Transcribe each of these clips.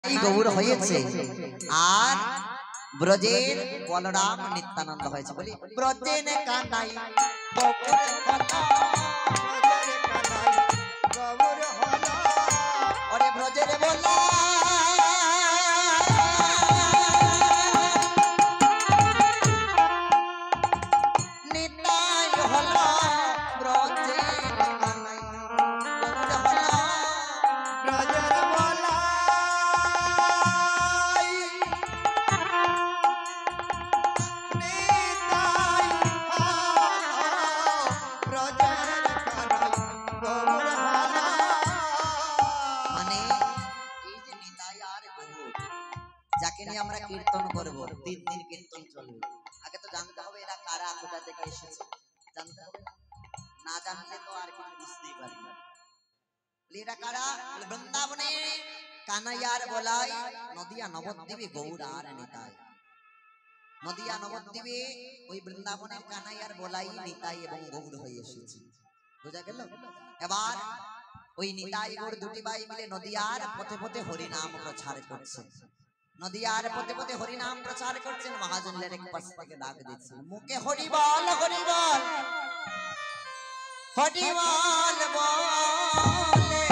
এই গৌর হয়েছে আর ব্রজের বলরাম নিত্যানন্দ হয়েছে বলি ব্রজের কানাই ওরে ব্রজের বলা নিতাই হলো ব্রজের কানাই ব্রজের বলা যাকে নিয়ে আমরা কীর্তন করব 3 দিন কীর্তন চলবে আগে তো জানতে হবে এরা কারা কোথা থেকে এসেছে জানতে হবে না জানলে তো আর কিছু বুঝতেই পারবে না এরা কারা বৃন্দাবনে কানাইয়ার বলাই নদিয়া নবদ্বীপে গৌর আর নিতাই নদিয়া নবদ্বীপে ওই বৃন্দাবনের কানাইয়ার বলাই নিতাই এবং গৌর হয়ে এসেছে বুঝা গেল এবার ওই নিতাই গৌর দুটি ভাই মিলে নদিয়ার পথে পথে হরিনাম প্রচার করছে নদিয়ার পথে পথে হরিনাম প্রচার করছেন মহাজনের এক পাশ থেকে ডাক দিচ্ছেন মুখে হরি বল হরি বল হরি বল বলে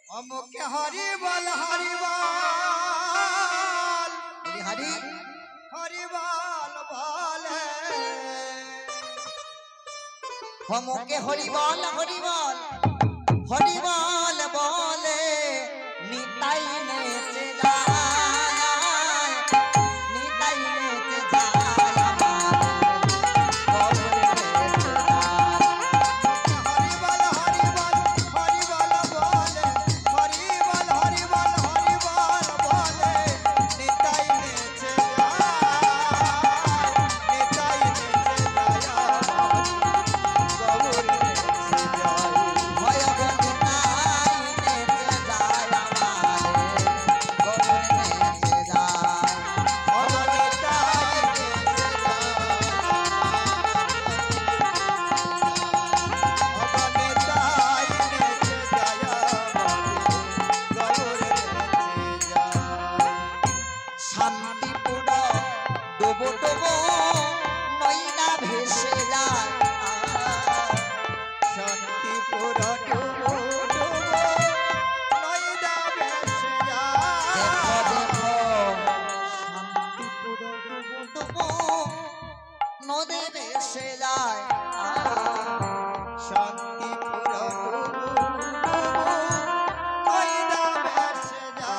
ও মুখে হরি বল হরি বল হরি হরি বল বলে ও মুখে হরি বল হরি বল হরি বল